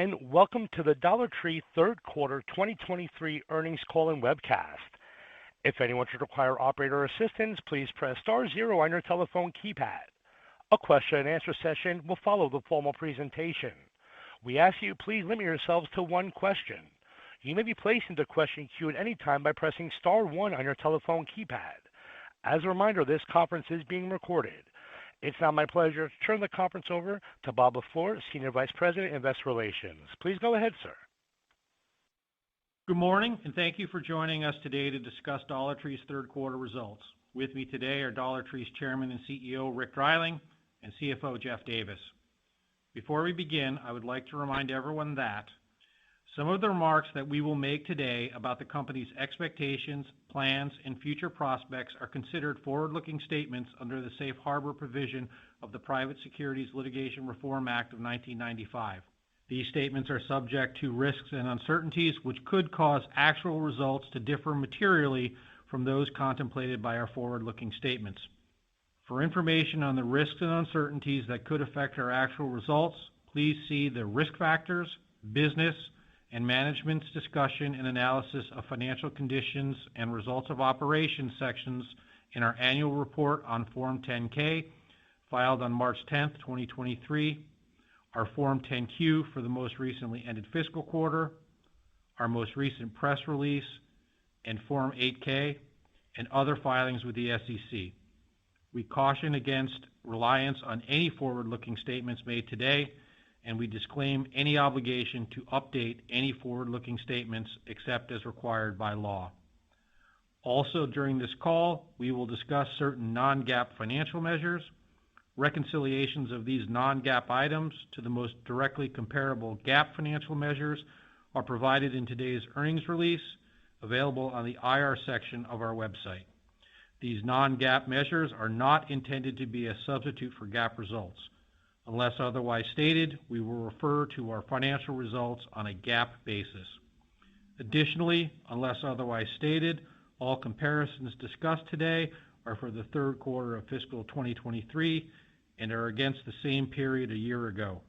gentlemen, welcome to the Dollar Tree third quarter 2023 earnings call and webcast. If anyone should require operator assistance, please press star zero on your telephone keypad. A question and answer session will follow the formal presentation. We ask you please limit yourselves to one question. You may be placed into question queue at any time by pressing star one on your telephone keypad. As a reminder, this conference is being recorded. It's now my pleasure to turn the conference over to Bob LaFleur, Senior Vice President, Investor Relations. Please go ahead, sir. Good morning, and thank you for joining us today to discuss Dollar Tree's third quarter results. With me today are Dollar Tree's Chairman and CEO, Rick Dreiling, and CFO, Jeff Davis. Before we begin, I would like to remind everyone that some of the remarks that we will make today about the company's expectations, plans, and future prospects are considered forward-looking statements under the Safe Harbor provision of the Private Securities Litigation Reform Act of 1995. These statements are subject to risks and uncertainties which could cause actual results to differ materially from those contemplated by our forward-looking statements. For information on the risks and uncertainties that could affect our actual results, please see the Risk Factors, Business, and Management's Discussion and Analysis of Financial Conditions and Results of Operations sections in our annual report on Form 10-K, filed on March 10th, 2023, our Form 10-Q for the most recently ended fiscal quarter, our most recent press release, and Form 8-K, and other filings with the SEC. We caution against reliance on any forward-looking statements made today, and we disclaim any obligation to update any forward-looking statements except as required by law. Also, during this call, we will discuss certain non-GAAP financial measures. Reconciliations of these non-GAAP items to the most directly comparable GAAP financial measures are provided in today's earnings release, available on the IR section of our website. These non-GAAP measures are not intended to be a substitute for GAAP results. Unless otherwise stated, we will refer to our financial results on a GAAP basis. Additionally, unless otherwise stated, all comparisons discussed today are for the third quarter of fiscal 2023 and are against the same period a year ago.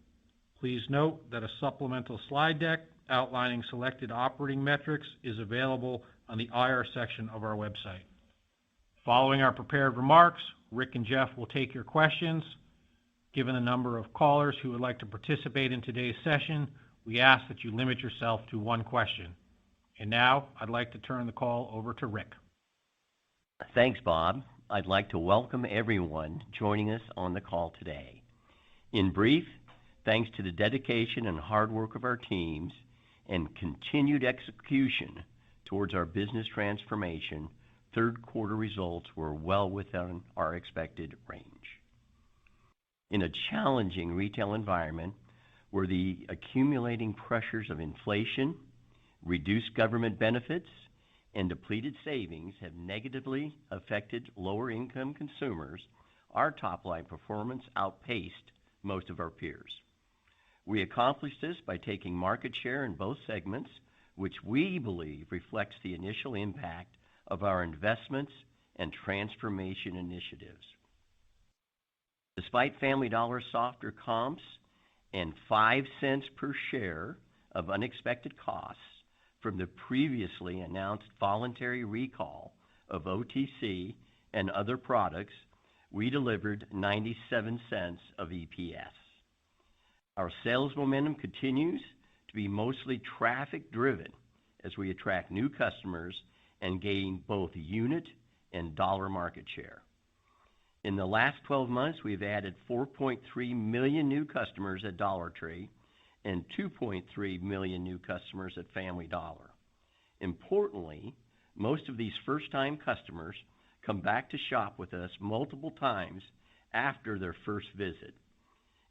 Please note that a supplemental slide deck outlining selected operating metrics is available on the IR section of our website. Following our prepared remarks, Rick and Jeff will take your questions. Given the number of callers who would like to participate in today's session, we ask that you limit yourself to one question. And now, I'd like to turn the call over to Rick. Thanks, Bob. I'd like to welcome everyone joining us on the call today. In brief, thanks to the dedication and hard work of our teams and continued execution towards our business transformation, third quarter results were well within our expected range. In a challenging retail environment where the accumulating pressures of inflation, reduced government benefits, and depleted savings have negatively affected lower-income consumers, our top-line performance outpaced most of our peers. We accomplished this by taking market share in both segments, which we believe reflects the initial impact of our investments and transformation initiatives. Despite Family Dollar's softer comps and 5 cents per share of unexpected costs from the previously announced voluntary recall of OTC and other products, we delivered 97 cents of EPS. Our sales momentum continues to be mostly traffic-driven as we attract new customers and gain both unit and dollar market share. In the last 12 months, we've added 4.3 million new customers at Dollar Tree and 2.3 million new customers at Family Dollar. Importantly, most of these first-time customers come back to shop with us multiple times after their first visit.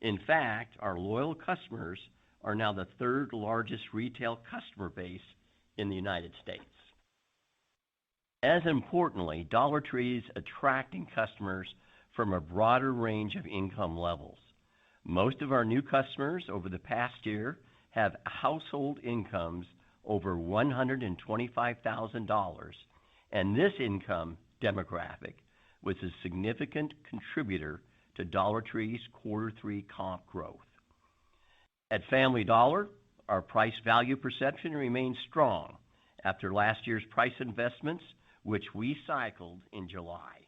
In fact, our loyal customers are now the third largest retail customer base in the United States. As importantly, Dollar Tree is attracting customers from a broader range of income levels. Most of our new customers over the past year have household incomes over $125,000, and this income demographic was a significant contributor to Dollar Tree's quarter 3 comp growth. At Family Dollar, Our price value perception remains strong after last year's price investments, which we cycled in July.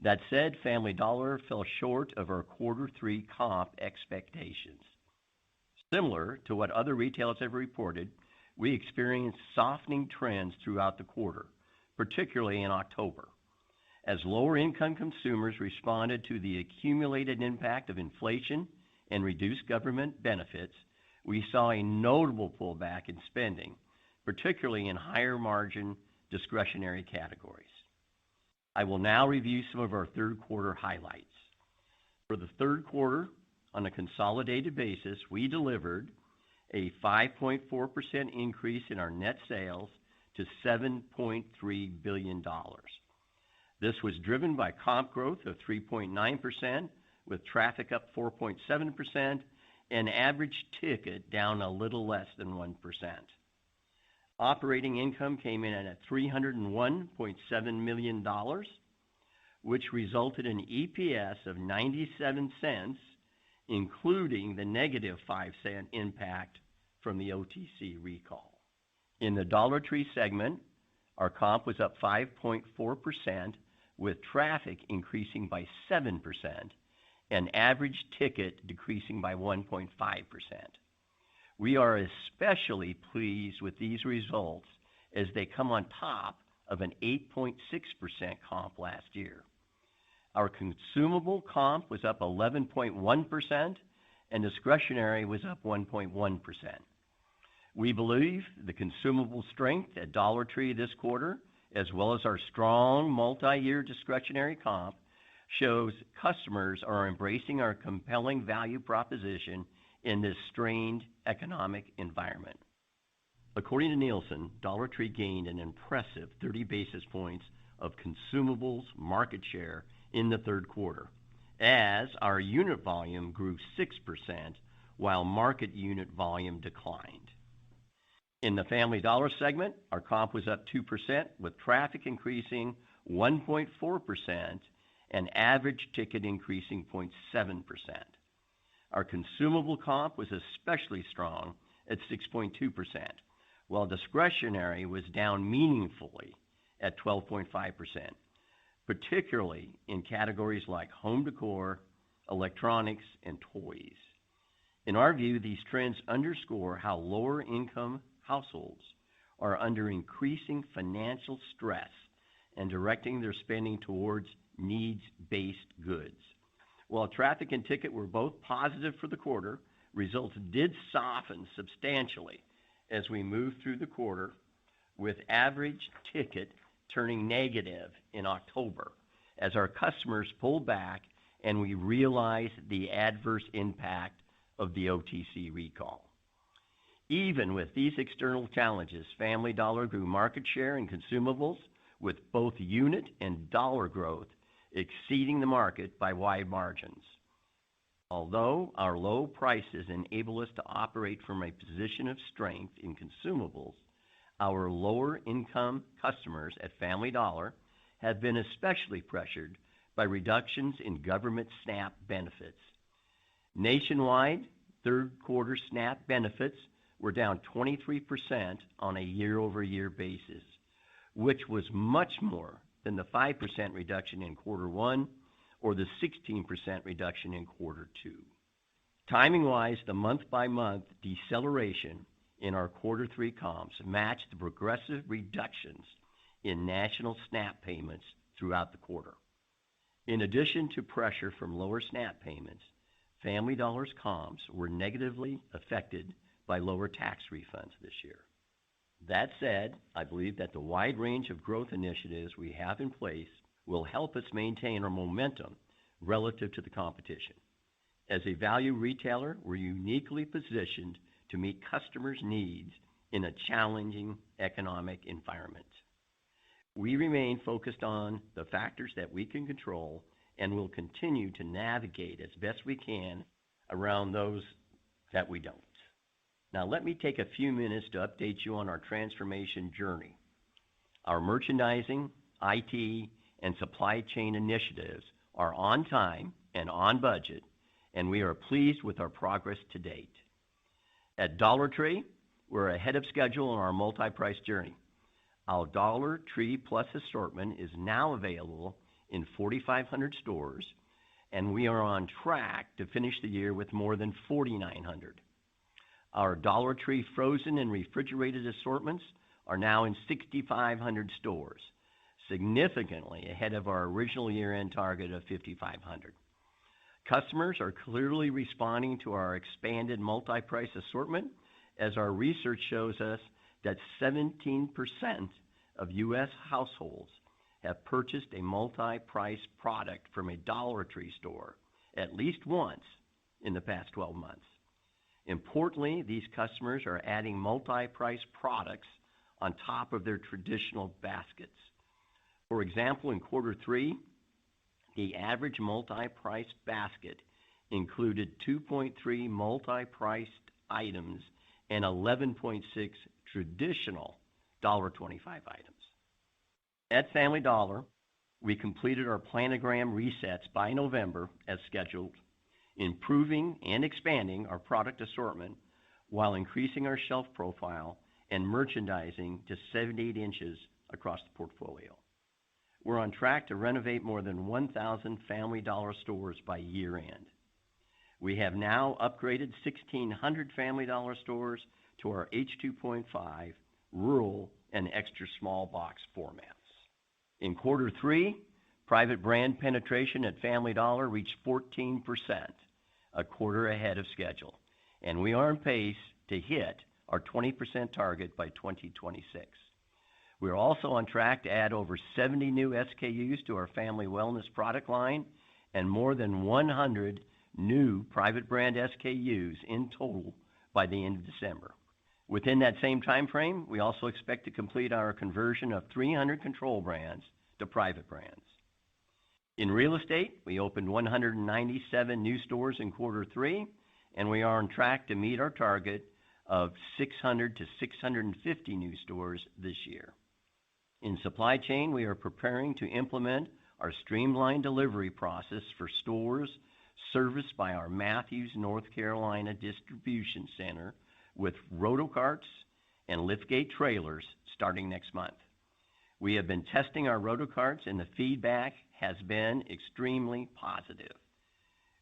That said, Family Dollar fell short of our quarter 3 comp expectations. Similar to what other retailers have reported, we experienced softening trends throughout the quarter, particularly in October. As lower-income consumers responded to the accumulated impact of inflation and reduced government benefits, we saw a notable pullback in spending, particularly in higher-margin discretionary categories. I will now review some of our third quarter highlights. For the third quarter, on a consolidated basis, we delivered a 5.4% increase in our net sales to $7.3 billion. This was driven by comp growth of 3.9%, with traffic up 4.7% and average ticket down a little less than 1%. Operating income came in at $301.7 million, which resulted in EPS of 97 cents, including the negative 5-cent impact from the OTC recall. In the Dollar Tree segment, our comp was up 5.4%, with traffic increasing by 7% and average ticket decreasing by 1.5%. We are especially pleased with these results as they come on top of an 8.6% comp last year. Our consumable comp was up 11.1%, and discretionary was up 1.1%. We believe the consumable strength at Dollar Tree this quarter, as well as our strong multi-year discretionary comp, shows customers are embracing our compelling value proposition in this strained economic environment. According to Nielsen, Dollar Tree gained an impressive 30 basis points of consumables market share in the third quarter, as our unit volume grew 6% while market unit volume declined. In the Family Dollar segment, our comp was up 2%, with traffic increasing 1.4% and average ticket increasing 0.7%. Our consumable comp was especially strong at 6.2%, while discretionary was down meaningfully at 12.5%, particularly in categories like home decor, electronics, and toys. In our view, these trends underscore how lower-income households are under increasing financial stress and directing their spending towards needs-based goods. While traffic and ticket were both positive for the quarter, results did soften substantially as we moved through the quarter, with average ticket turning negative in October as our customers pulled back and we realized the adverse impact of the OTC recall. Even with these external challenges, Family Dollar grew market share in consumables, with both unit and dollar growth exceeding the market by wide margins. Although our low prices enable us to operate from a position of strength in consumables, our lower-income customers at Family Dollar have been especially pressured by reductions in government SNAP benefits. Nationwide, third-quarter SNAP benefits were down 23% on a year-over-year basis, which was much more than the 5% reduction in quarter one or the 16% reduction in quarter two. Timing-wise, the month-by-month deceleration in our quarter three comps matched the progressive reductions in national SNAP payments throughout the quarter. In addition to pressure from lower SNAP payments, Family Dollar's comps were negatively affected by lower tax refunds this year. That said, I believe that the wide range of growth initiatives we have in place will help us maintain our momentum relative to the competition. As a value retailer, we're uniquely positioned to meet customers' needs in a challenging economic environment. We remain focused on the factors that we can control and will continue to navigate as best we can around those that we don't. Now, let me take a few minutes to update you on our transformation journey. Our merchandising, IT, and supply chain initiatives are on time and on budget, and we are pleased with our progress to date. At Dollar Tree, we're ahead of schedule on our multi-price journey. Our Dollar Tree Plus assortment is now available in 4,500 stores, and we are on track to finish the year with more than 4,900. Our Dollar Tree frozen and refrigerated assortments are now in 6,500 stores, significantly ahead of our original year-end target of 5,500. Customers are clearly responding to our expanded multi-price assortment, as our research shows us that 17% of U.S. households have purchased a multi-price product from a Dollar Tree store at least once in the past 12 months. Importantly, these customers are adding multi-price products on top of their traditional baskets. For example, in quarter three, the average multi-price basket included 2.3 multi-priced items and 11.6 traditional $1.25 items. At Family Dollar, we completed our planogram resets by November as scheduled, improving and expanding our product assortment while increasing our shelf profile and merchandising to 78 inches across the portfolio. We're on track to renovate more than 1,000 Family Dollar stores by year end. We have now upgraded 1,600 Family Dollar stores to our H2.5 rural and extra small box formats. In quarter three, private brand penetration at Family Dollar reached 14%, a quarter ahead of schedule, and we are on pace to hit our 20% target by 2026. We are also on track to add over 70 new SKUs to our family wellness product line and more than 100 new private brand SKUs in total by the end of December. Within that same time frame, we also expect to complete our conversion of 300 control brands to private brands. In real estate, we opened 197 new stores in quarter three, and we are on track to meet our target of 600 to 650 new stores this year. In supply chain, we are preparing to implement our streamlined delivery process for stores serviced by our Matthews, North Carolina distribution center with rotocarts and liftgate trailers starting next month. We have been testing our rotocarts, and the feedback has been extremely positive.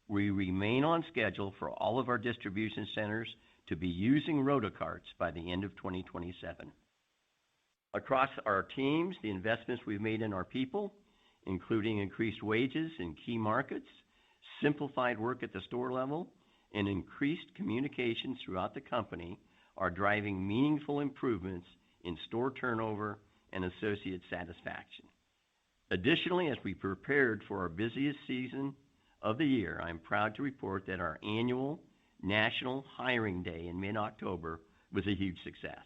We remain on schedule for all of our distribution centers to be using rotocarts by the end of 2027. Across our teams, the investments we've made in our people, including increased wages in key markets, simplified work at the store level, and increased communications throughout the company, are driving meaningful improvements in store turnover and associate satisfaction. Additionally, as we prepared for our busiest season of the year, I'm proud to report that our annual National Hiring Day in mid-October was a huge success.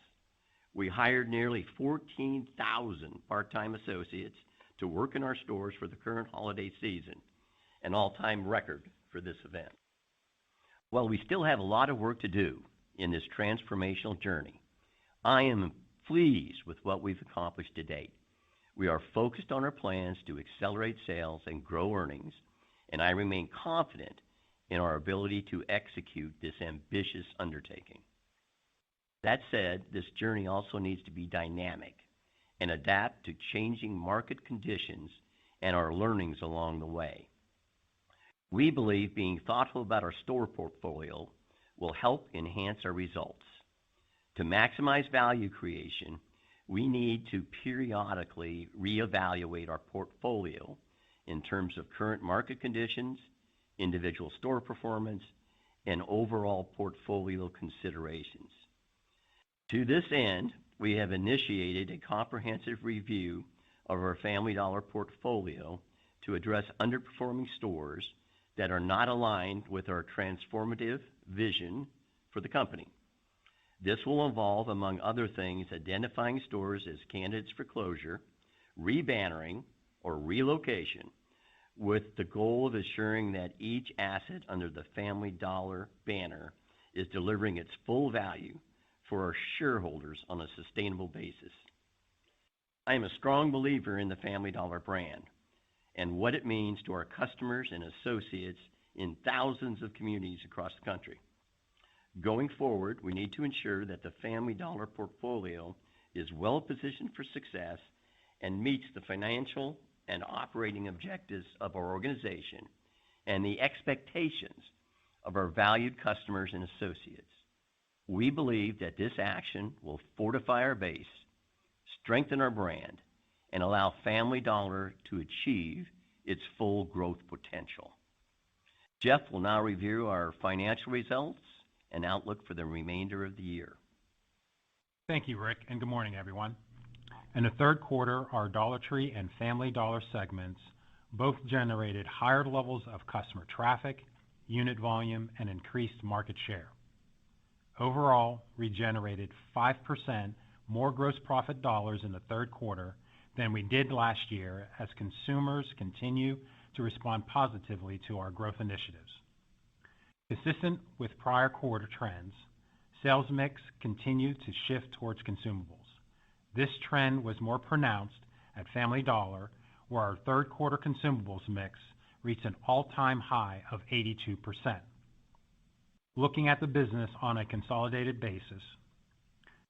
We hired nearly 14,000 part-time associates to work in our stores for the current holiday season, an all-time record for this event. While we still have a lot of work to do in this transformational journey, I am pleased with what we've accomplished to date. We are focused on our plans to accelerate sales and grow earnings, and I remain confident in our ability to execute this ambitious undertaking. That said, this journey also needs to be dynamic and adapt to changing market conditions and our learnings along the way. We believe being thoughtful about our store portfolio will help enhance our results. To maximize value creation, we need to periodically reevaluate our portfolio in terms of current market conditions, individual store performance, and overall portfolio considerations. To this end, we have initiated a comprehensive review of our Family Dollar portfolio to address underperforming stores that are not aligned with our transformative vision for the company. This will involve, among other things, identifying stores as candidates for closure, rebannering, or relocation, with the goal of assuring that each asset under the Family Dollar banner is delivering its full value for our shareholders on a sustainable basis. I am a strong believer in the Family Dollar brand and what it means to our customers and associates in thousands of communities across the country. Going forward, we need to ensure that the Family Dollar portfolio is well positioned for success and meets the financial and operating objectives of our organization and the expectations of our valued customers and associates. We believe that this action will fortify our base, strengthen our brand, and allow Family Dollar to achieve its full growth potential. Jeff will now review our financial results and outlook for the remainder of the year. Thank you, Rick, and good morning, everyone. In the third quarter, our Dollar Tree and Family Dollar segments both generated higher levels of customer traffic, unit volume, and increased market share. Overall, we generated 5% more gross profit dollars in the third quarter than we did last year as consumers continue to respond positively to our growth initiatives. Consistent with prior quarter trends, sales mix continued to shift towards consumables. This trend was more pronounced at Family Dollar, where our third quarter consumables mix reached an all-time high of 82%. Looking at the business on a consolidated basis,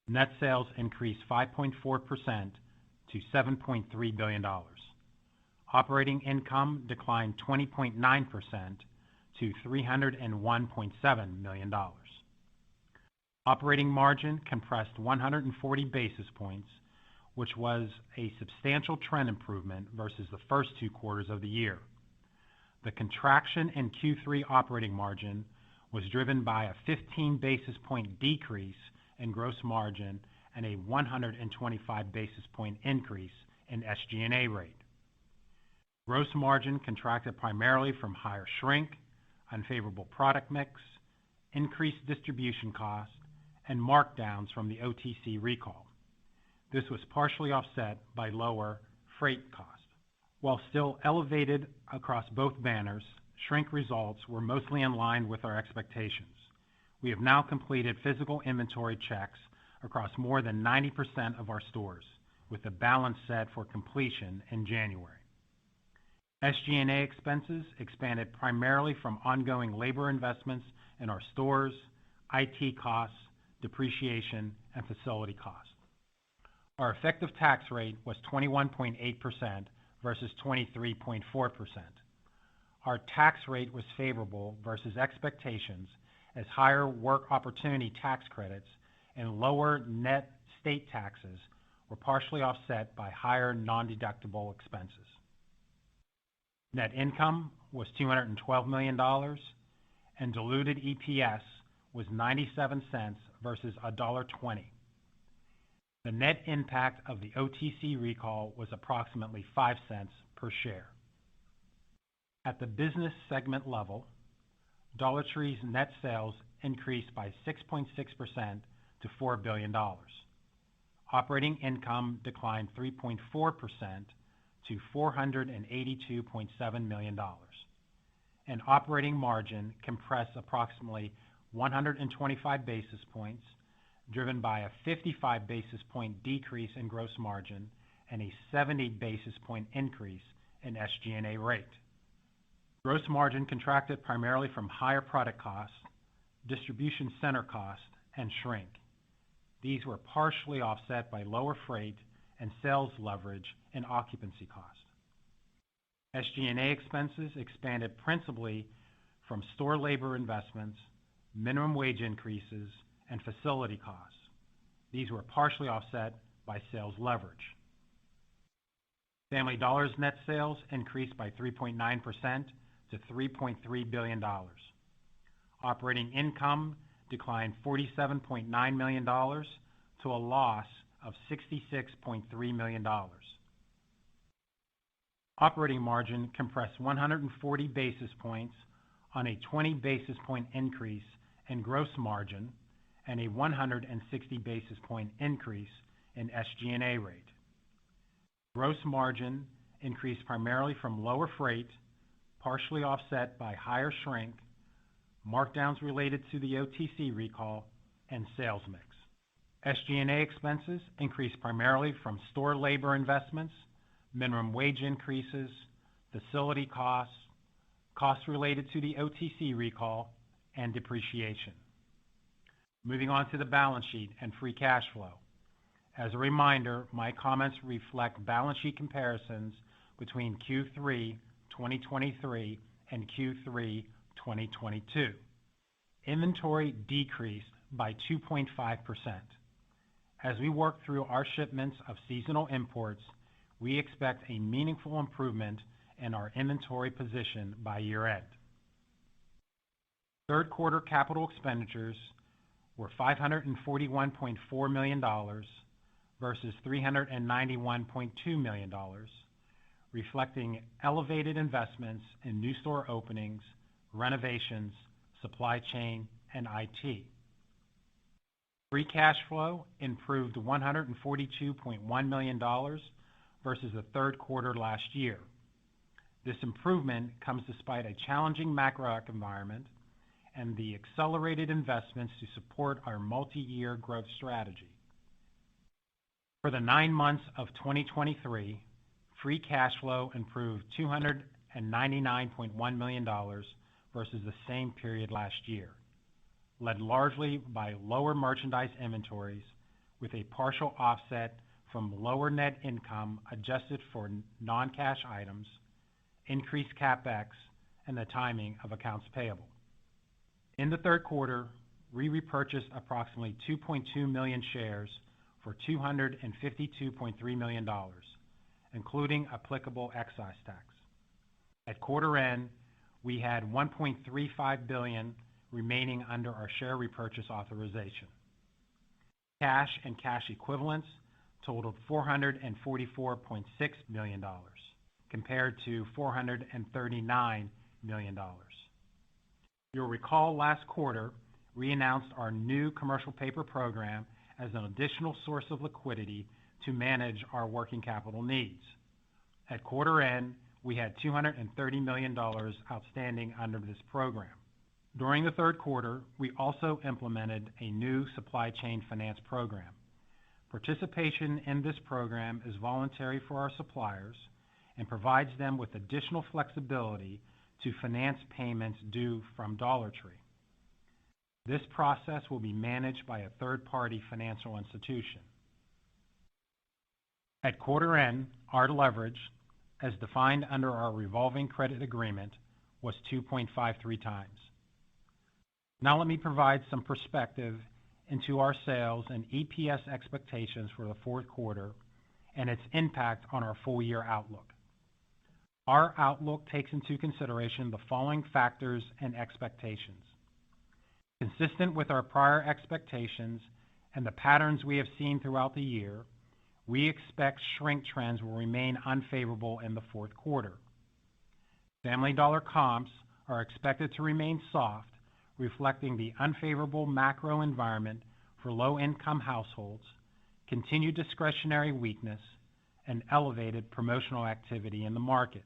net sales increased 5.4% to $7.3 billion. Operating income declined 20.9% to $301.7 million. Operating margin compressed 140 basis points, which was a substantial trend improvement versus the first two quarters of the year. The contraction in Q3 operating margin was driven by a 15 basis point decrease in gross margin and a 125 basis point increase in SG&A rate. Gross margin contracted primarily from higher shrink, unfavorable product mix, increased distribution costs, and markdowns from the OTC recall. This was partially offset by lower freight costs. While still elevated across both banners, shrink results were mostly in line with our expectations. We have now completed physical inventory checks across more than 90% of our stores, with the balance set for completion in January. SG&A expenses expanded primarily from ongoing labor investments in our stores, IT costs, depreciation, and facility costs. Our effective tax rate was 21.8% versus 23.4%. Our tax rate was favorable versus expectations as higher work opportunity tax credits and lower net state taxes were partially offset by higher non-deductible expenses. Net income was $212 million, and diluted EPS was 97 cents versus $1.20. The net impact of the OTC recall was approximately 5 cents per share. At the business segment level, Dollar Tree's net sales increased by 6.6% to $4 billion. Operating income declined 3.4% to $482.7 million, and operating margin compressed approximately 125 basis points, driven by a 55 basis point decrease in gross margin and a 70 basis point increase in SG&A rate. Gross margin contracted primarily from higher product costs, distribution center costs, and shrink. These were partially offset by lower freight and sales leverage and occupancy costs. SG&A expenses expanded principally from store labor investments, minimum wage increases, and facility costs. These were partially offset by sales leverage. Family Dollar's net sales increased by 3.9% to $3.3 billion. Operating income declined $47.9 million to a loss of $66.3 million. Operating margin compressed 140 basis points on a 20 basis point increase in gross margin and a 160 basis point increase in SG&A rate. Gross margin increased primarily from lower freight, partially offset by higher shrink, markdowns related to the OTC recall, and sales mix. SG&A expenses increased primarily from store labor investments, minimum wage increases, facility costs, costs related to the OTC recall, and depreciation. Moving on to the balance sheet and free cash flow. As a reminder, my comments reflect balance sheet comparisons between Q3 2023 and Q3 2022. Inventory decreased by 2.5%. As we work through our shipments of seasonal imports, we expect a meaningful improvement in our inventory position by year-end. Third quarter capital expenditures were $541.4 million versus $391.2 million, reflecting elevated investments in new store openings, renovations, supply chain, and IT. Free cash flow improved $142.1 million versus the third quarter last year. This improvement comes despite a challenging macroeconomic environment and the accelerated investments to support our multi-year growth strategy. For the 9 months of 2023, free cash flow improved $299.1 million versus the same period last year, led largely by lower merchandise inventories with a partial offset from lower net income adjusted for non-cash items, increased CapEx, and the timing of accounts payable. In the third quarter, we repurchased approximately 2.2 million shares for $252.3 million, including applicable excise tax. At quarter end, we had $1.35 billion remaining under our share repurchase authorization. Cash and cash equivalents totaled $444.6 million, compared to $439 million. You'll recall last quarter, we announced our new commercial paper program as an additional source of liquidity to manage our working capital needs. At quarter end, we had $230 million outstanding under this program. During the third quarter, we also implemented a new supply chain finance program. Participation in this program is voluntary for our suppliers and provides them with additional flexibility to finance payments due from Dollar Tree. This process will be managed by a third-party financial institution. At quarter end, our leverage, as defined under our revolving credit agreement, was 2.53 times. Now let me provide some perspective into our sales and EPS expectations for the fourth quarter and its impact on our full-year outlook. Our outlook takes into consideration the following factors and expectations. Consistent with our prior expectations and the patterns we have seen throughout the year, we expect shrink trends will remain unfavorable in the fourth quarter. Family Dollar comps are expected to remain soft, reflecting the unfavorable macro environment for low-income households, continued discretionary weakness, and elevated promotional activity in the market.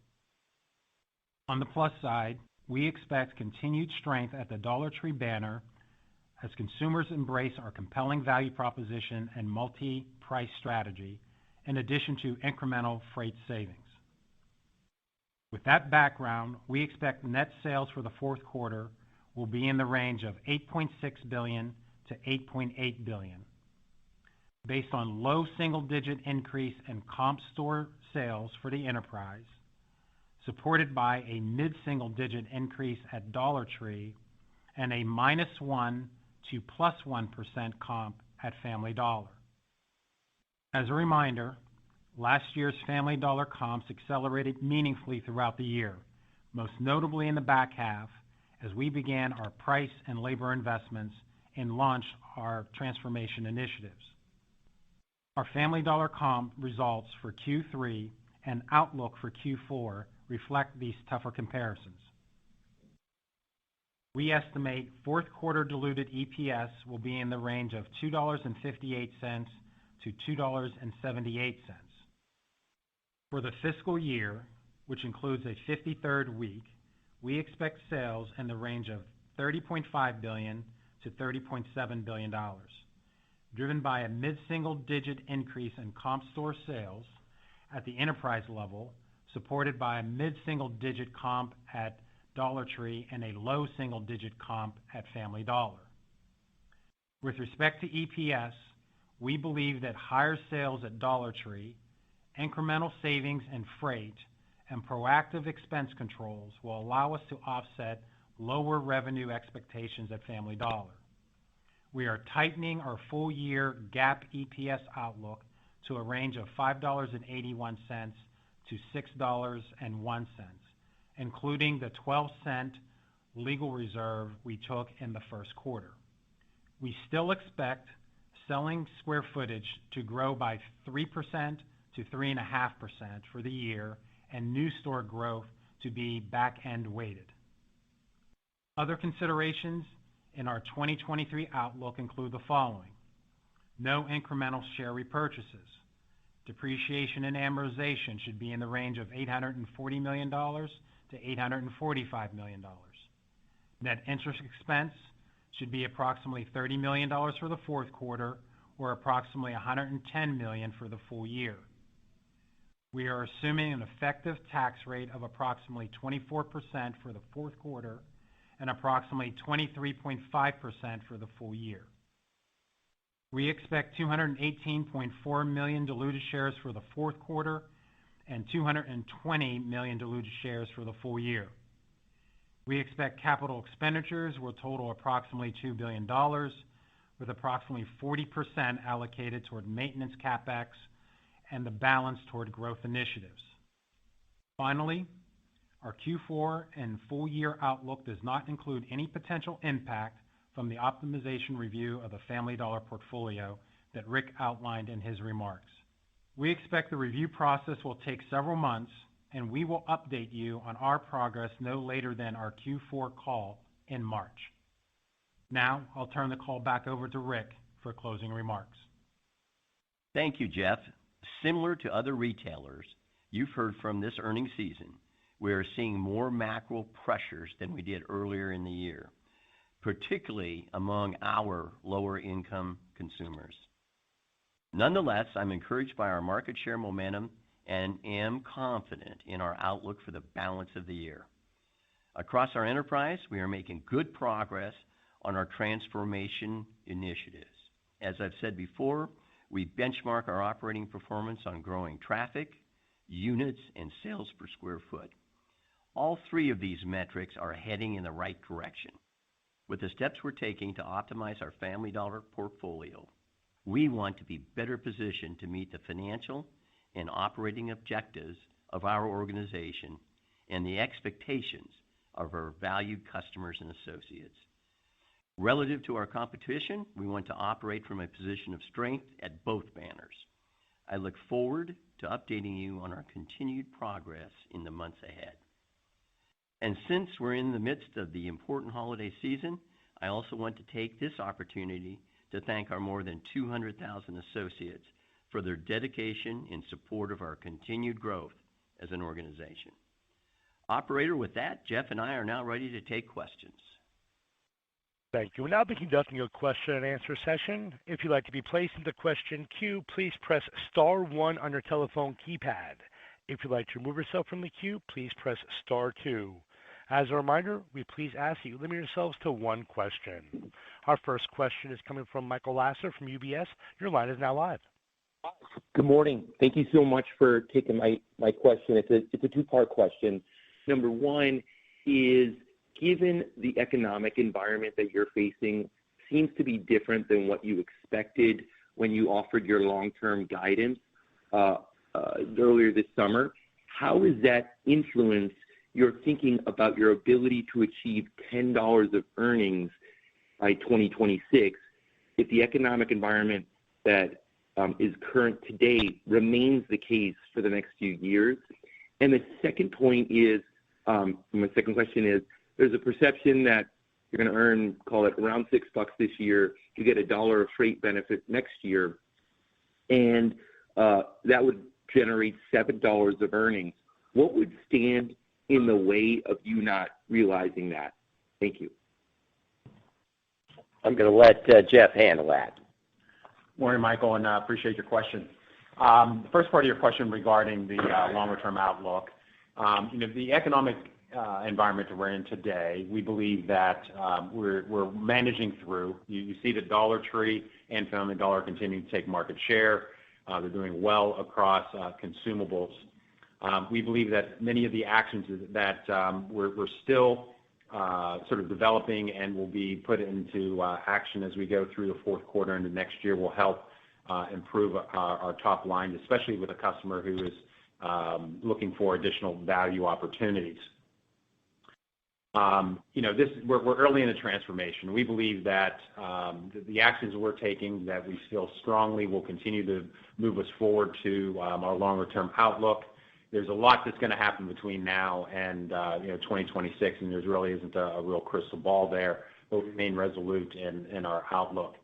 On the plus side, we expect continued strength at the Dollar Tree banner as consumers embrace our compelling value proposition and multi-price strategy, in addition to incremental freight savings. With that background, we expect net sales for the fourth quarter will be in the range of $8.6 billion to $8.8 billion. Based on low single-digit increase in comp store sales for the enterprise, supported by a mid-single-digit increase at Dollar Tree and a -1% to +1% comp at Family Dollar. As a reminder, last year's Family Dollar comps accelerated meaningfully throughout the year, most notably in the back half as we began our price and labor investments and launched our transformation initiatives. Our Family Dollar comp results for Q3 and outlook for Q4 reflect these tougher comparisons. We estimate fourth quarter diluted EPS will be in the range of $2.58 to $2.78. For the fiscal year, which includes a 53rd week, we expect sales in the range of $30.5 billion to $30.7 billion, driven by a mid-single-digit increase in comp store sales at the enterprise level, supported by a mid-single-digit comp at Dollar Tree and a low single-digit comp at Family Dollar. With respect to EPS, we believe that higher sales at Dollar Tree, incremental savings in freight, and proactive expense controls will allow us to offset lower revenue expectations at Family Dollar. We are tightening our full-year GAAP EPS outlook to a range of $5.81 to $6.01, including the 12-cent legal reserve we took in the first quarter. We still expect selling square footage to grow by 3% to 3.5% for the year and new store growth to be back-end weighted. Other considerations in our 2023 outlook include the following. No incremental share repurchases. Depreciation and amortization should be in the range of $840 million to $845 million. Net interest expense should be approximately $30 million for the fourth quarter or approximately $110 million for the full year. We are assuming an effective tax rate of approximately 24% for the fourth quarter and approximately 23.5% for the full year. We expect 218.4 million diluted shares for the fourth quarter and 220 million diluted shares for the full year. We expect capital expenditures will total approximately $2 billion, with approximately 40% allocated toward maintenance CapEx and the balance toward growth initiatives. Finally, our Q4 and full year outlook does not include any potential impact from the optimization review of the Family Dollar portfolio that Rick outlined in his remarks. We expect the review process will take several months, and we will update you on our progress no later than our Q4 call in March. Now, I'll turn the call back over to Rick for closing remarks. Thank you, Jeff. Similar to other retailers you've heard from this earnings season, we are seeing more macro pressures than we did earlier in the year, particularly among our lower income consumers. Nonetheless, I'm encouraged by our market share momentum and am confident in our outlook for the balance of the year. Across our enterprise, we are making good progress on our transformation initiatives. As I've said before, we benchmark our operating performance on growing traffic, units, and sales per square foot. All three of these metrics are heading in the right direction. With the steps we're taking to optimize our Family Dollar portfolio, we want to be better positioned to meet the financial and operating objectives of our organization and the expectations of our valued customers and associates. Relative to our competition, we want to operate from a position of strength at both banners. I look forward to updating you on our continued progress in the months ahead. And since we're in the midst of the important holiday season, I also want to take this opportunity to thank our more than 200,000 associates for their dedication in support of our continued growth as an organization. Operator, with that, Jeff and I are now ready to take questions. Thank you. We'll now be conducting a question and answer session. If you'd like to be placed into question queue, please press star 1 on your telephone keypad. If you'd like to remove yourself from the queue, please press star 2. As a reminder, we please ask that you limit yourselves to one question. Our first question is coming from Michael Lasser from UBS. Your line is now live. Good morning. Thank you so much for taking my question. It's a two-part question. Number one is, given the economic environment that you're facing seems to be different than what you expected when you offered your long-term guidance earlier this summer, how has that influenced your thinking about your ability to achieve $10 of earnings by 2026 if the economic environment that is current today remains the case for the next few years? And the second point is, my second question is, there's a perception that you're going to earn, call it around $6 this year. You get $1 of freight benefit next year, and that would generate $7 of earnings. What would stand in the way of you not realizing that? Thank you. I'm going to let Jeff handle that. Morning, Michael, and appreciate your question. The first part of your question regarding the longer-term outlook, the economic environment that we're in today, we believe that we're managing through. You see that Dollar Tree and Family Dollar continue to take market share. They're doing well across consumables. We believe that many of the actions that we're still sort of developing and will be put into action as we go through the fourth quarter into next year will help improve our top line, especially with a customer who is looking for additional value opportunities. We're early in the transformation. We believe that the actions we're taking that we feel strongly will continue to move us forward to our longer-term outlook. There's a lot that's going to happen between now and 2026, and there really isn't a real crystal ball there, but we remain resolute in our outlook.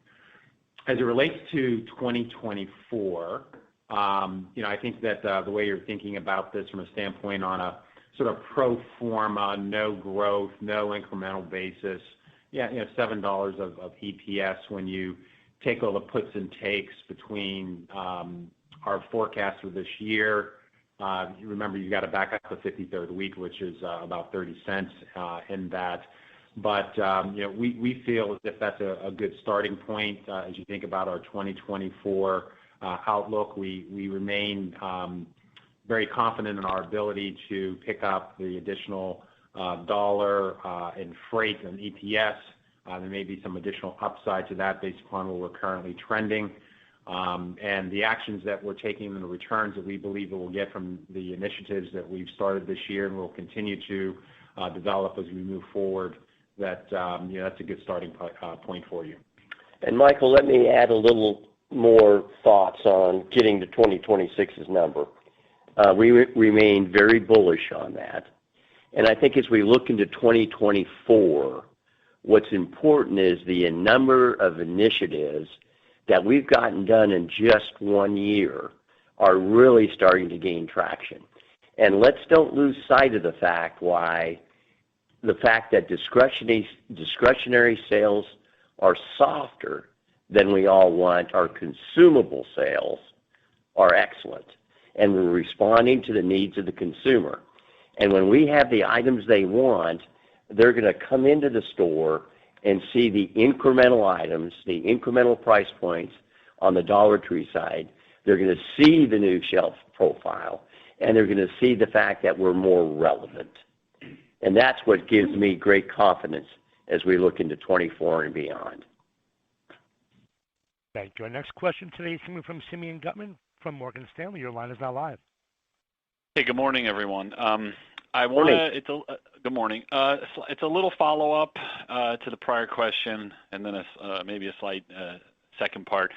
As it relates to 2024, I think that the way you're thinking about this from a standpoint on a sort of pro forma, no growth, no incremental basis, $7 of EPS when you take all the puts and takes between our forecast for this year. You remember you got to back up the 53rd week, which is about 30 cents in that. But we feel as if that's a good starting point as you think about our 2024 outlook. We remain very confident in our ability to pick up the additional dollar in freight and EPS. There may be some additional upside to that based upon where we're currently trending. And the actions that we're taking and the returns that we believe that we'll get from the initiatives that we've started this year and will continue to develop as we move forward, that's a good starting point for you. And Michael, let me add a little more thoughts on getting to 2026's number. We remain very bullish on that. And I think as we look into 2024, what's important is the number of initiatives that we've gotten done in just 1 year are really starting to gain traction. And let's don't lose sight of the fact that discretionary sales are softer than we all want. Our consumable sales are excellent, and we're responding to the needs of the consumer. And when we have the items they want, they're going to come into the store and see the incremental items, the incremental price points on the Dollar Tree side. They're going to see the new shelf profile, and they're going to see the fact that we're more relevant. And that's what gives me great confidence as we look into 24 and beyond. Thank you. Our next question today is coming from Simeon Gutman from Morgan Stanley. Your line is now live. Hey, good morning, everyone. Good morning. It's a little follow-up to the prior question, and then maybe a slight second part.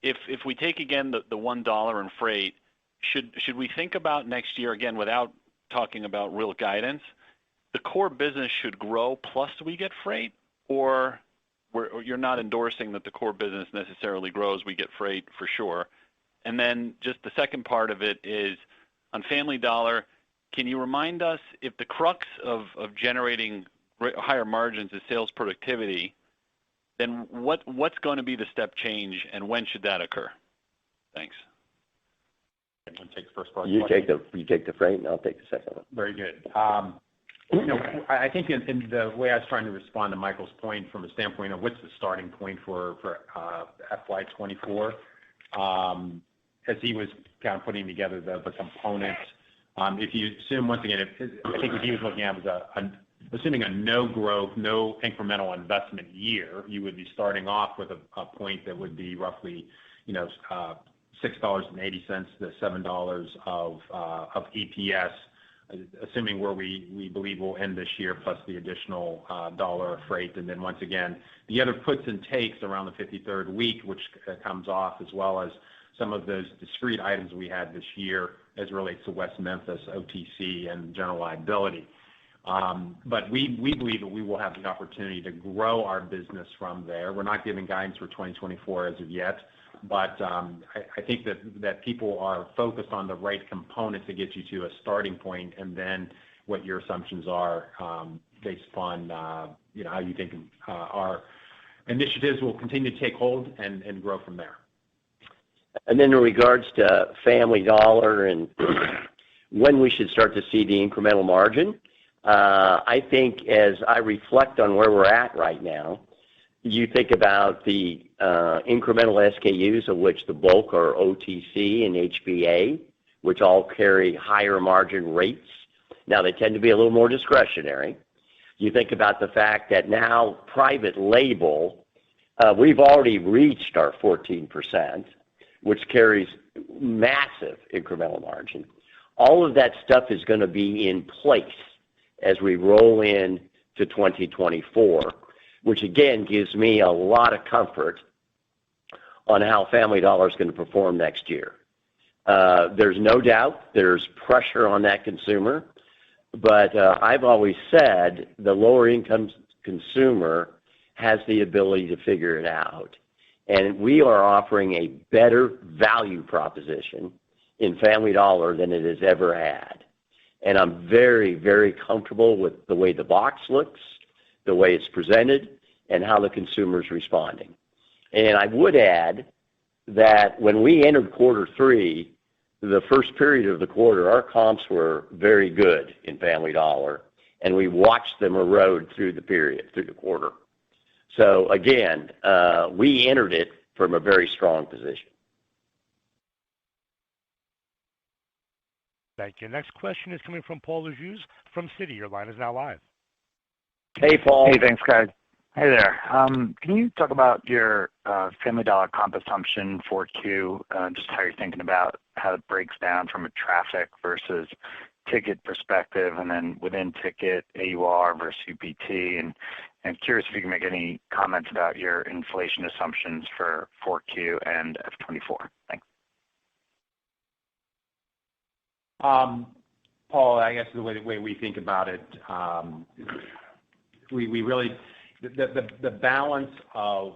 If we take again the $1 in freight, should we think about next year again without talking about real guidance? The core business should grow plus we get freight, or you're not endorsing that the core business necessarily grows, we get freight for sure. And then just the second part of it is on Family Dollar. Can you remind us if the crux of generating higher margins is sales productivity, then what's going to be the step change, and when should that occur? Thanks. Anyone take the first part? You take the freight, and I'll take the second one. Very good. I think in the way I was trying to respond to Michael's point from a standpoint of what's the starting point for FY24, as he was kind of putting together the components. If you assume, once again, I think what he was looking at was assuming a no growth, no incremental investment year, you would be starting off with a point that would be roughly, $6.80 to $7 of EPS, assuming where we believe we'll end this year, plus the additional dollar of freight. And then once again, the other puts and takes around the 53rd week, which comes off, as well as some of those discrete items we had this year as it relates to West Memphis, OTC, and general liability. But we believe that we will have the opportunity to grow our business from there. We're not giving guidance for 2024 as of yet, but I think that people are focused on the right components to get you to a starting point, and then what your assumptions are based upon how you think our initiatives will continue to take hold and grow from there. And then in regards to Family Dollar and when we should start to see the incremental margin, I think as I reflect on where we're at right now, you think about the incremental SKUs, of which the bulk are OTC and HBA, which all carry higher margin rates. Now, they tend to be a little more discretionary. You think about the fact that now private label, we've already reached our 14%, which carries massive incremental margin. All of that stuff is going to be in place as we roll in to 2024, which again gives me a lot of comfort on how Family Dollar is going to perform next year. There's no doubt there's pressure on that consumer, but I've always said the lower income consumer has the ability to figure it out. And we are offering a better value proposition in Family Dollar than it has ever had. And I'm very, very comfortable with the way the box looks, the way it's presented, and how the consumer is responding. And I would add that when we entered quarter three, the first period of the quarter, our comps were very good in Family Dollar, and we watched them erode through the quarter. So again, we entered it from a very strong position. Thank you. Next question is coming from Paul Lejuez from Citi. Your line is now live. Hey, Paul. Hey, thanks, guys. Hey there. Can you talk about your Family Dollar comp assumption for Q, just how you're thinking about how it breaks down from a traffic versus ticket perspective, and then within ticket, AUR versus UPT, and curious if you can make any comments about your inflation assumptions for 4Q and F24. Thanks. Paul, I guess the way we think about it, we really the balance of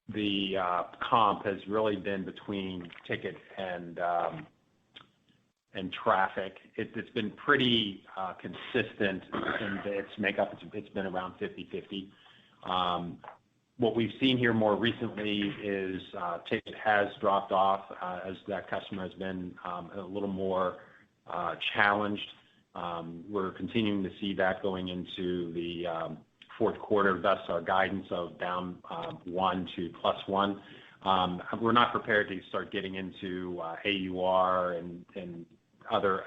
the comp has really been between ticket and traffic. It's been pretty consistent in its makeup. It's been around 50-50. What we've seen here more recently is ticket has dropped off as that customer has been a little more challenged. We're continuing to see that going into the fourth quarter, thus our guidance of down 1 to +1. We're not prepared to start getting into AUR and other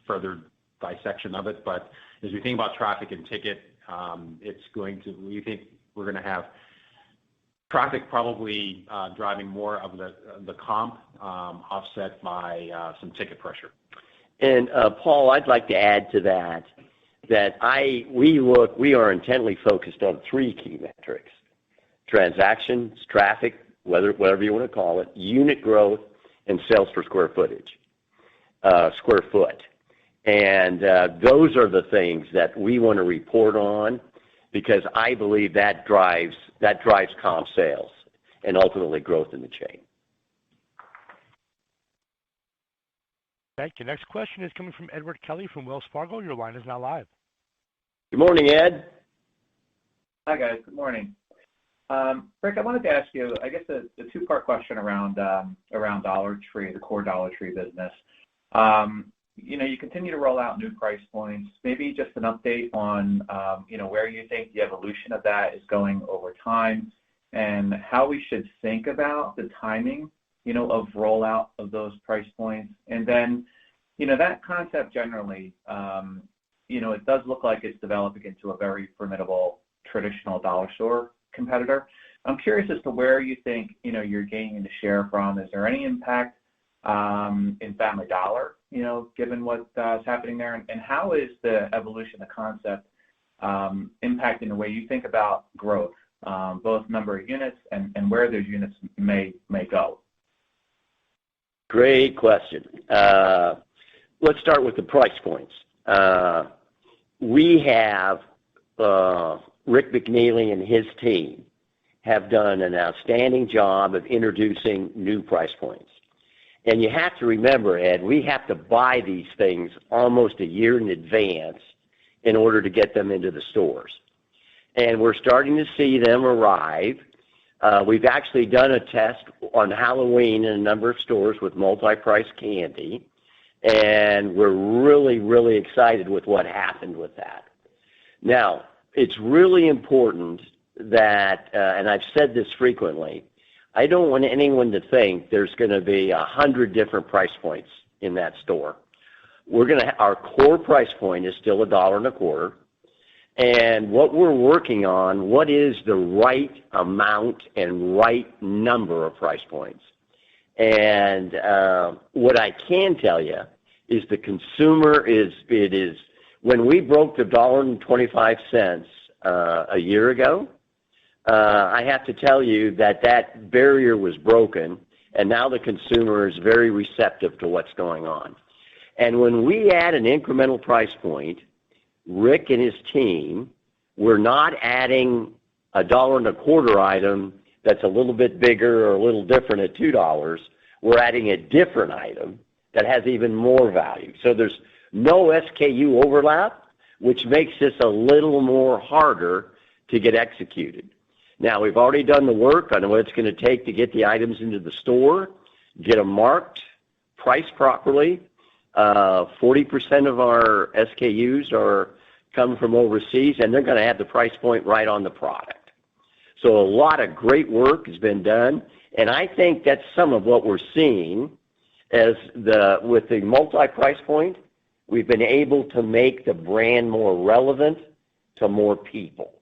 further dissection of it, but as we think about traffic and ticket, we think we're going to have traffic probably driving more of the comp, offset by some ticket pressure. And Paul, I'd like to add to that we are intently focused on three key metrics: transactions, traffic, whatever you want to call it, unit growth, and sales per square foot. And those are the things that we want to report on, because I believe that drives comp sales and ultimately growth in the chain. Thank you. Next question is coming from Edward Kelly from Wells Fargo. Your line is now live. Good morning, Ed. Hi, guys. Good morning. Rick, I wanted to ask you, I guess, a two-part question around Dollar Tree, the core Dollar Tree business. You continue to roll out new price points. Maybe just an update on, where you think the evolution of that is going over time, and how we should think about the timing, of rollout of those price points. And then, that concept generally, it does look like it's developing into a very formidable traditional dollar store competitor. I'm curious as to where you think, you're gaining the share from. Is there any impact in Family Dollar, given what's happening there? And how is the evolution of the concept impacting the way you think about growth, both number of units and where those units may go? Great question. Let's start with the price points. We have Rick McNeely and his team have done an outstanding job of introducing new price points. And you have to remember, Ed, we have to buy these things almost a year in advance in order to get them into the stores. And we're starting to see them arrive. We've actually done a test on Halloween in a number of stores with multi-price candy. And we're really, really excited with what happened with that. Now, it's really important that, and I've said this frequently, I don't want anyone to think there's going to be 100 different price points in that store. Our core price point is still $1.25. And what we're working on, what is the right amount and right number of price points? And what I can tell you is the consumer when we broke the $1.25 a year ago, I have to tell you that barrier was broken, and now the consumer is very receptive to what's going on. And when we add an incremental price point, Rick and his team, we're not adding a $1.25 item that's a little bit bigger or a little different at $2. We're adding a different item that has even more value. So there's no SKU overlap, which makes this a little more harder to get executed. Now, we've already done the work on what it's going to take to get the items into the store, get them marked, priced properly. 40% of our SKUs come from overseas, and they're going to have the price point right on the product. So a lot of great work has been done, and I think that's some of what we're seeing with the multi-price point, we've been able to make the brand more relevant to more people.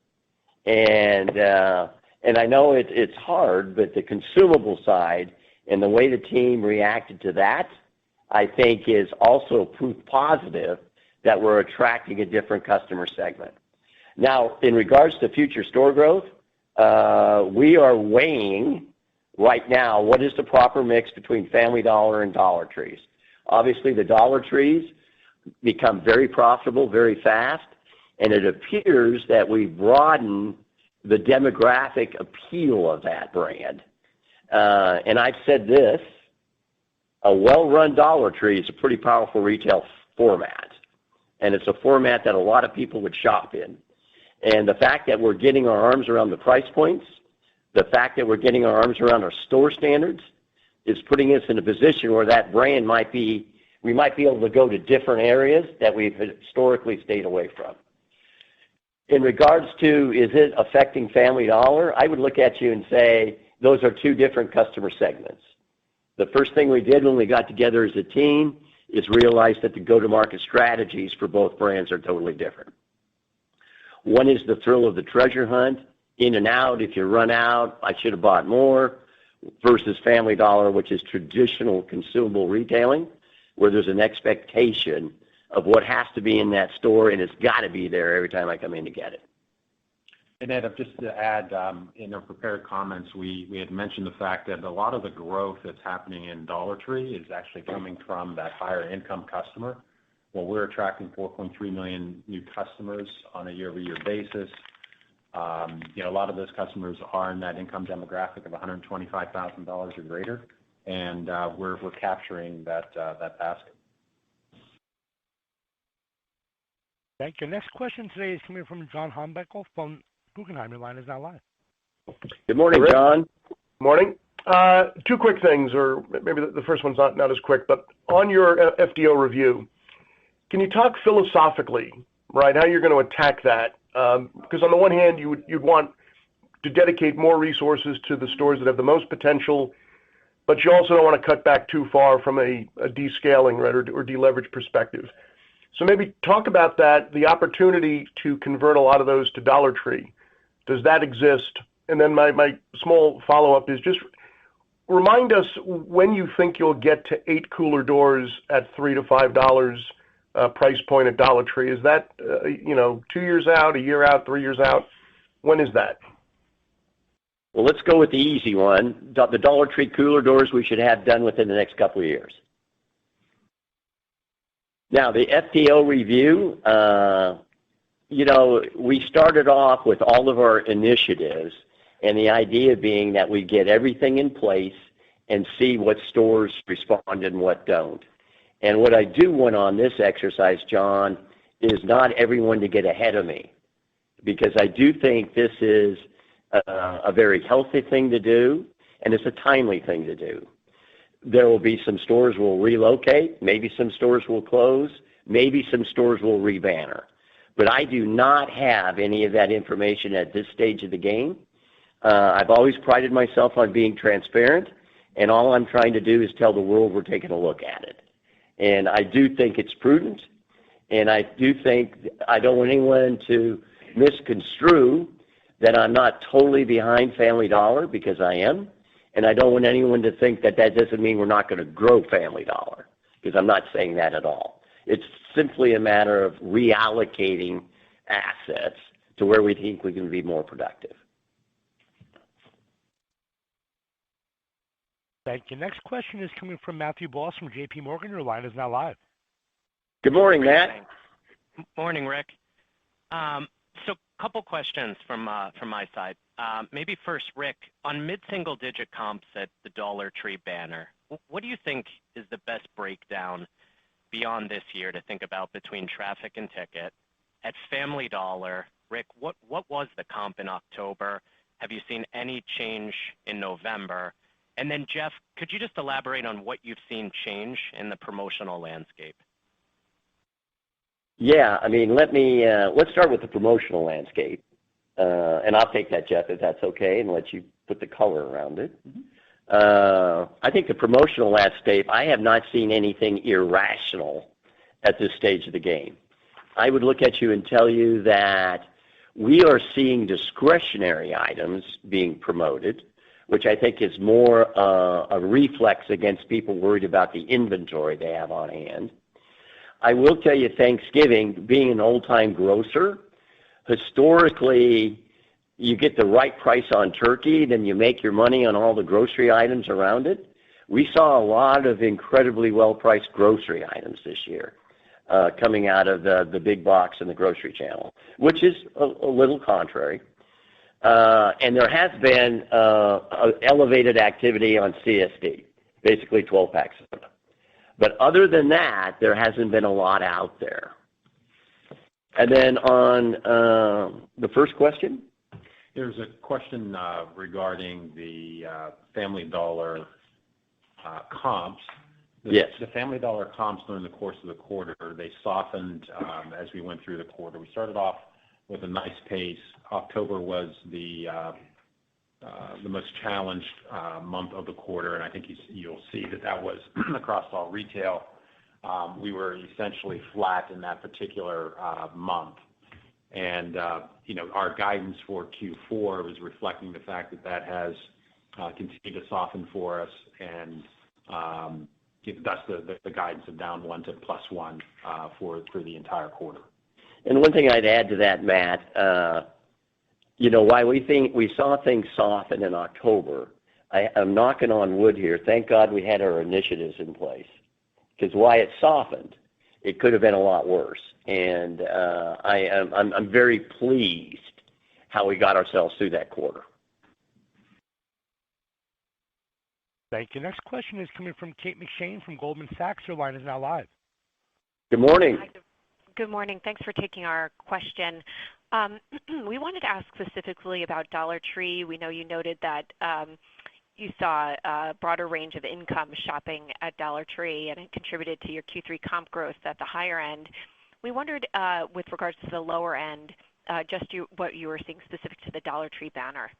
And I know it's hard, but the consumable side and the way the team reacted to that, I think is also proof positive that we're attracting a different customer segment. Now, in regards to future store growth, we are weighing right now what is the proper mix between Family Dollar and Dollar Trees. Obviously, the Dollar Trees become very profitable very fast, and it appears that we've broadened the demographic appeal of that brand. And I've said this, a well-run Dollar Tree is a pretty powerful retail format, and it's a format that a lot of people would shop in. And the fact that we're getting our arms around the price points, the fact that we're getting our arms around our store standards is putting us in a position where that brand we might be able to go to different areas that we've historically stayed away from. In regards to, is it affecting Family Dollar, I would look at you and say those are two different customer segments. The first thing we did when we got together as a team is realize that the go-to-market strategies for both brands are totally different. One is the thrill of the treasure hunt, in and out. If you run out, I should have bought more, versus Family Dollar, which is traditional consumable retailing, where there's an expectation of what has to be in that store, and it's got to be there every time I come in to get it. And Ed, just to add, in our prepared comments, we had mentioned the fact that a lot of the growth that's happening in Dollar Tree is actually coming from that higher income customer. Well, we're attracting 4.3 million new customers on a year-over-year basis. A lot of those customers are in that income demographic of $125,000 or greater, and we're capturing that basket. Thank you. Next question today is coming from John Heinbockel from Guggenheim. Your line is now live. Good morning, John. Morning. Two quick things, or maybe the first one's not as quick, but on your FDO review, can you talk philosophically, right, how you're going to attack that? Because on the one hand, you'd want to dedicate more resources to the stores that have the most potential, but you also don't want to cut back too far from a descaling, right, or deleverage perspective. So maybe talk about that, the opportunity to convert a lot of those to Dollar Tree. Does that exist? And then my small follow-up is just remind us when you think you'll get to 8 cooler doors at $3 to $5 price point at Dollar Tree. Is that 2 years out, a year out, 3 years out? When is that? Well, let's go with the easy one. The Dollar Tree cooler doors we should have done within the next couple of years. Now, the FDO review, we started off with all of our initiatives, and the idea being that we get everything in place and see what stores respond and what don't. And what I do want on this exercise, John, is not everyone to get ahead of me, because I do think this is a very healthy thing to do, and it's a timely thing to do. there will be some stores will relocate, maybe some stores will close, maybe some stores will rebanner. But I do not have any of that information at this stage of the game. I've always prided myself on being transparent, and all I'm trying to do is tell the world we're taking a look at it. And I do think it's prudent, and I do think I don't want anyone to misconstrue that I'm not totally behind Family Dollar, because I am, and I don't want anyone to think that that doesn't mean we're not going to grow Family Dollar, because I'm not saying that at all. It's simply a matter of reallocating assets to where we think we can be more productive. Thank you. Next question is coming from Matthew Boss from J.P. Morgan. Your line is now live. Good morning, Matt. Morning, Rick. So couple questions from my side. Maybe first, Rick, on mid-single-digit comps at the Dollar Tree banner, what do you think is the best breakdown beyond this year to think about between traffic and ticket? At Family Dollar, Rick, what was the comp in October? Have you seen any change in November? And then, Jeff, could you just elaborate on what you've seen change in the promotional landscape? Yeah, I mean, let's start with the promotional landscape, and I'll take that, Jeff, if that's okay, and let you put the color around it. I think the promotional landscape, I have not seen anything irrational at this stage of the game. I would look at you and tell you that we are seeing discretionary items being promoted, which I think is more a reflex against people worried about the inventory they have on hand. I will tell you, Thanksgiving, being an old-time grocer, historically, you get the right price on turkey, then you make your money on all the grocery items around it. We saw a lot of incredibly well-priced grocery items this year coming out of the big box and the grocery channel, which is a little contrary. And there has been elevated activity on CSD, basically 12-pack soda. But other than that, there hasn't been a lot out there. And then on the first question? There's a question regarding the Family Dollar comps. Yes. The Family Dollar comps during the course of the quarter, they softened as we went through the quarter. We started off with a nice pace. October was the most challenged month of the quarter, and I think you'll see that was across all retail. We were essentially flat in that particular month. And, our guidance for Q4 was reflecting the fact that has continued to soften for us and thus the guidance of down 1 to +1 for the entire quarter. And one thing I'd add to that, Matt, why we saw things soften in October, I'm knocking on wood here. Thank God we had our initiatives in place, because why it softened, it could have been a lot worse. And I'm very pleased how we got ourselves through that quarter. Thank you. Next question is coming from Kate McShane from Goldman Sachs. Your line is now live. Good morning. Hi, good morning. Thanks for taking our question. We wanted to ask specifically about Dollar Tree. We know you noted that you saw a broader range of income shopping at Dollar Tree, and it contributed to your Q3 comp growth at the higher end. We wondered, with regards to the lower end, what you were seeing specific to the Dollar Tree banner.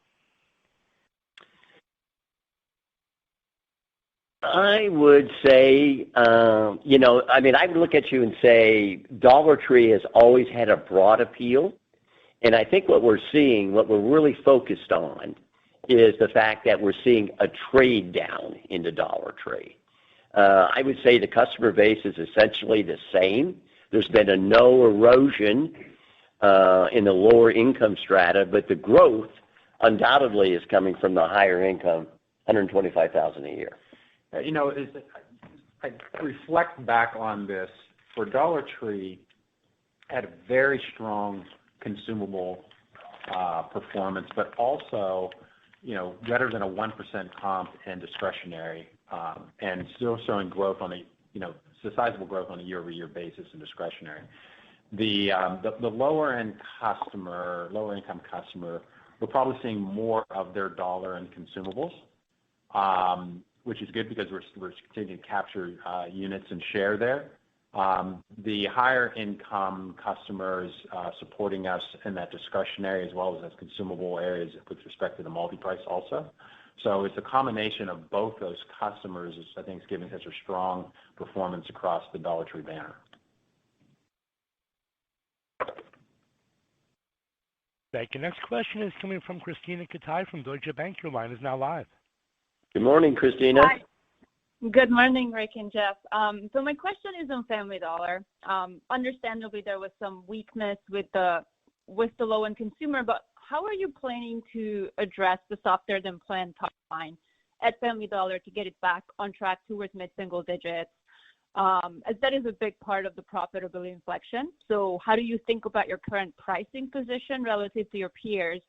I would say, I would look at you and say Dollar Tree has always had a broad appeal. And I think what we're really focused on is the fact that we're seeing a trade down into Dollar Tree. I would say the customer base is essentially the same. There's been no erosion in the lower income strata, but the growth undoubtedly is coming from the higher income, $125,000 a year. I reflect back on this, for Dollar Tree, had a very strong consumable performance, but also, better than a 1% comp and discretionary, and still showing growth on sizable growth on a year-over-year basis in discretionary. The lower income customer, we're probably seeing more of their dollar in consumables, which which is good because we're continuing to capture units and share there. The higher income customers supporting us in that discretionary as well as consumable areas with respect to the multi-price also. It's a combination of both those customers, I think, is giving such a strong performance across the Dollar Tree banner. Thank you. Next question is coming from Krisztina Katai from Deutsche Bank. Your line is now live. Good morning, Christina. Hi. Good morning, Rick and Jeff. So my question is on Family Dollar. Understandably, there was some weakness with the low-end consumer, but how are you planning to address the softer than planned top line at Family Dollar to get it back on track towards mid-single digits? As that is a big part of the profitability inflection. So how do you think about your current pricing position relative to your peers?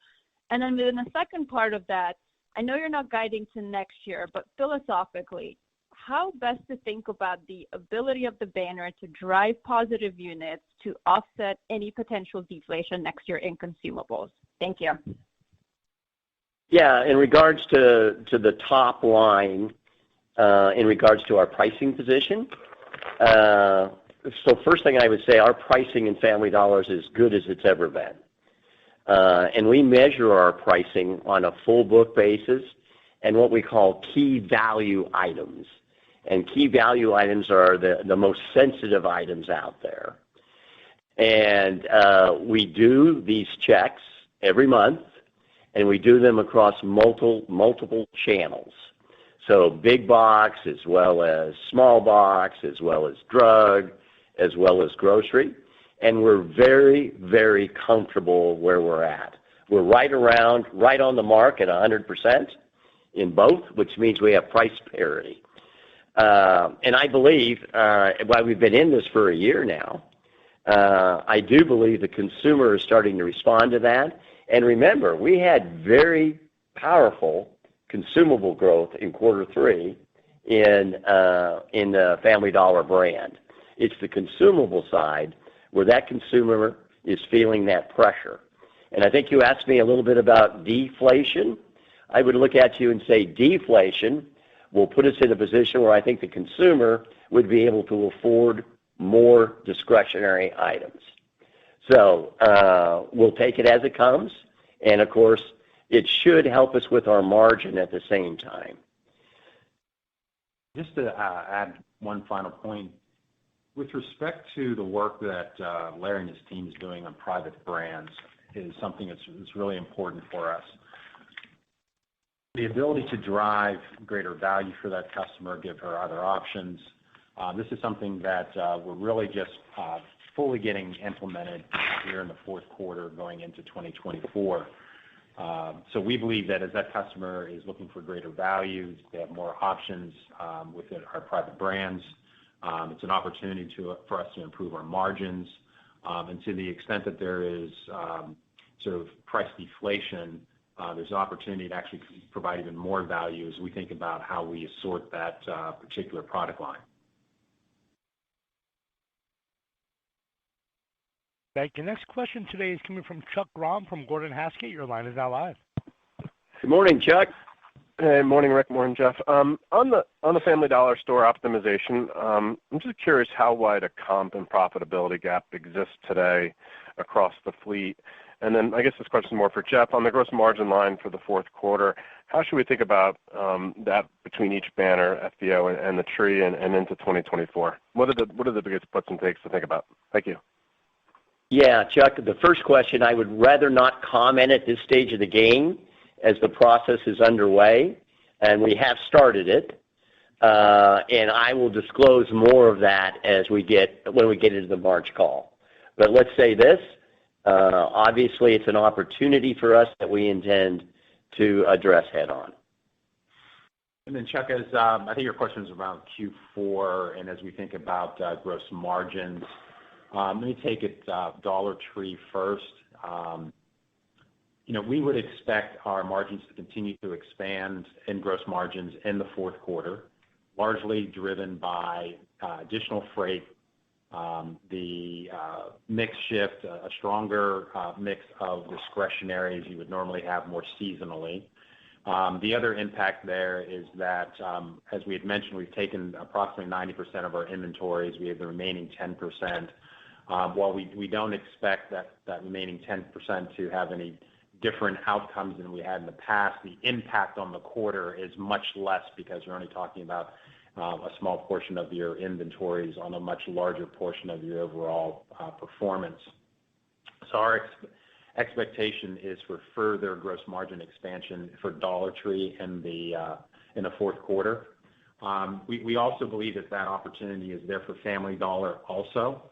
And then within the second part of that, I know you're not guiding to next year, but philosophically, how best to think about the ability of the banner to drive positive units to offset any potential deflation next year in consumables? Thank you. Yeah, in regards to the top line, in regards to our pricing position, so first thing I would say, our pricing in Family Dollar is as good as it's ever been. And we measure our pricing on a full book basis and what we call key value items. And key value items are the most sensitive items out there. And we do these checks every month, and we do them across multiple channels. So big box as well as small box, as well as drug, as well as grocery. And we're very, very comfortable where we're at. We're right on the mark at 100% in both, which means we have price parity. And I believe, while we've been in this for a year now, I do believe the consumer is starting to respond to that. And remember, we had very powerful consumable growth in quarter three in the Family Dollar brand. It's the consumable side where that consumer is feeling that pressure. And I think you asked me a little bit about deflation. I would look at you and say deflation will put us in a position where I think the consumer would be able to afford more discretionary items. So we'll take it as it comes, and of course, it should help us with our margin at the same time. Just to add one final point, with respect to the work that Larry and his team is doing on private brands is something that's really important for us. The ability to drive greater value for that customer, give her other options. This is something that we're really just fully getting implemented here in the fourth quarter going into 2024. So we believe that as that customer is looking for greater value, they have more options within our private brands. It's an opportunity for us to improve our margins. And to the extent that there is sort of price deflation, there's an opportunity to actually provide even more value as we think about how we assort that particular product line. Thank you. Next question today is coming from Chuck Grom from Gordon Haskett. Your line is now live. Good morning, Chuck. Hey, morning, Rick. Morning, Jeff. On the Family Dollar store optimization, I'm just curious how wide a comp and profitability gap exists today across the fleet. And then I guess this question is more for Jeff. On the gross margin line for the fourth quarter, how should we think about that between each banner, FDO and the Tree, and into 2024? What are the biggest puts and takes to think about? Thank you. Yeah, Chuck, the first question, I would rather not comment at this stage of the game as the process is underway, and we have started it. And I will disclose more of that when we get into the March call. But let's say this, obviously it's an opportunity for us that we intend to address head on. And then Chuck, as I think your question is around Q4, and as we think about gross margins, let me take it Dollar Tree first. We would expect our margins to continue to expand in gross margins in the fourth quarter, largely driven by additional freight, the mix shift, a stronger mix of discretionary as you would normally have more seasonally. The other impact there is that, as we had mentioned, we've taken approximately 90% of our inventories. We have the remaining 10%. While we don't expect that remaining 10% to have any different outcomes than we had in the past, the impact on the quarter is much less because we're only talking about a small portion of your inventories on a much larger portion of your overall performance. So our expectation is for further gross margin expansion for Dollar Tree in the fourth quarter. We also believe that opportunity is there for Family Dollar also,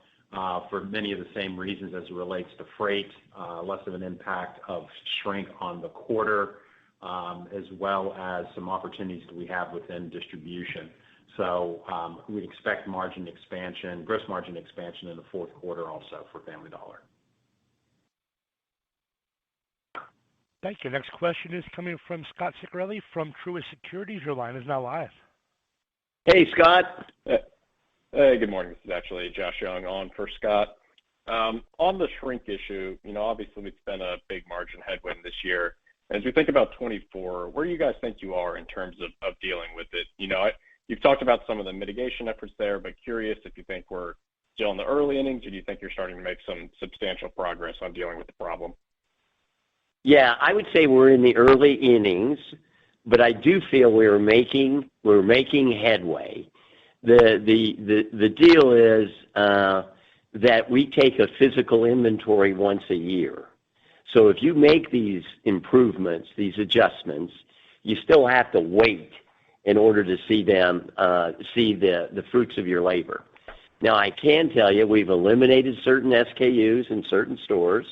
for many of the same reasons as it relates to freight, less of an impact of shrink on the quarter, as well as some opportunities that we have within distribution. So we expect margin expansion, gross margin expansion in the fourth quarter also for Family Dollar. Thank you. Next question is coming from Scot Ciccarelli from Truist Securities. Your line is now live. Hey, Scott. Hey, good morning. This is actually Josh Young on for Scott. On the shrink issue, obviously it's been a big margin headwind this year. As we think about 24, where do you guys think you are in terms of dealing with it? You've talked about some of the mitigation efforts there, but curious if you think we're still in the early innings, or do you think you're starting to make some substantial progress on dealing with the problem? Yeah, I would say we're in the early innings, but I do feel we're making headway. The deal is that we take a physical inventory once a year. So if you make these improvements, these adjustments, you still have to wait in order to see the fruits of your labor. Now, I can tell you we've eliminated certain SKUs in certain stores.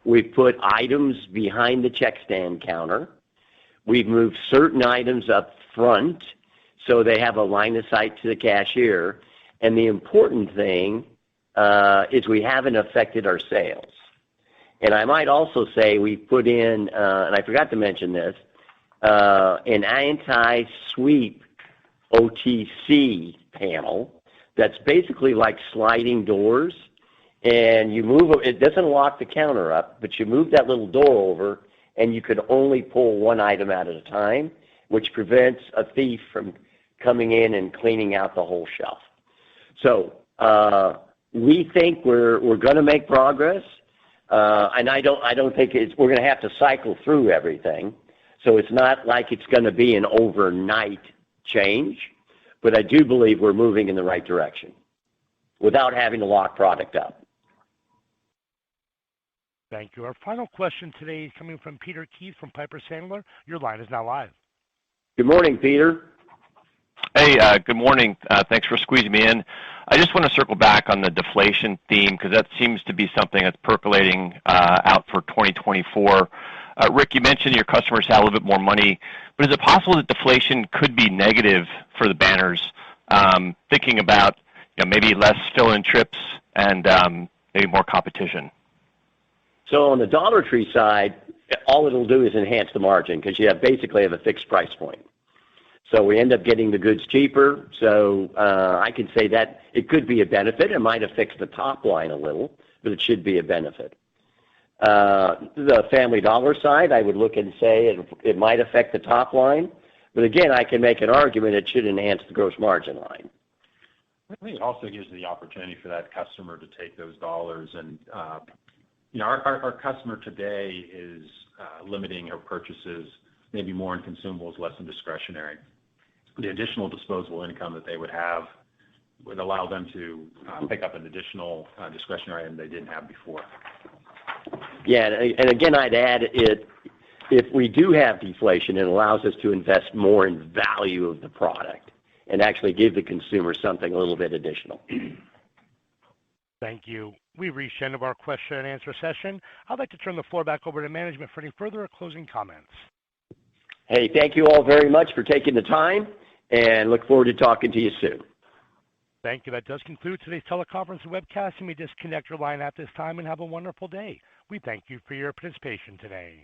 We've put items behind the check stand counter. We've moved certain items up front so they have a line of sight to the cashier. And the important thing is we haven't affected our sales. And I might also say we put in, and I forgot to mention this, an anti-sweep OTC panel that's basically like sliding doors. And you move it doesn't lock the counter up, but you move that little door over, and you could only pull one item out at a time, which prevents a thief from coming in and cleaning out the whole shelf. So we think we're going to make progress, and I don't think we're going to have to cycle through everything. So it's not like it's going to be an overnight change, but I do believe we're moving in the right direction without having to lock product up. Thank you. Our final question today is coming from Peter Keith from Piper Sandler. Your line is now live. Good morning, Peter. Hey, good morning. Thanks for squeezing me in. I just want to circle back on the deflation theme because that seems to be something that's percolating out for 2024. Rick, you mentioned your customers have a little bit more money, but is it possible that deflation could be negative for the banners? Thinking about maybe less fill-in trips and maybe more competition. So on the Dollar Tree side, all it'll do is enhance the margin because you basically have a fixed price point. So we end up getting the goods cheaper. So I can say that it could be a benefit. It might affect the top line a little, but it should be a benefit. The Family Dollar side, I would look and say it might affect the top line. But again, I can make an argument it should enhance the gross margin line. I think it also gives the opportunity for that customer to take those dollars and our customer today is limiting her purchases maybe more in consumables, less in discretionary. The additional disposable income that they would have would allow them to pick up an additional discretionary item they didn't have before. Yeah, and again, I'd add if we do have deflation, it allows us to invest more in value of the product and actually give the consumer something a little bit additional. Thank you. We've reached the end of our question and answer session. I'd like to turn the floor back over to management for any further or closing comments. Hey, thank you all very much for taking the time, and look forward to talking to you soon. Thank you. That does conclude today's teleconference and webcast. You may disconnect your line at this time and have a wonderful day. We thank you for your participation today.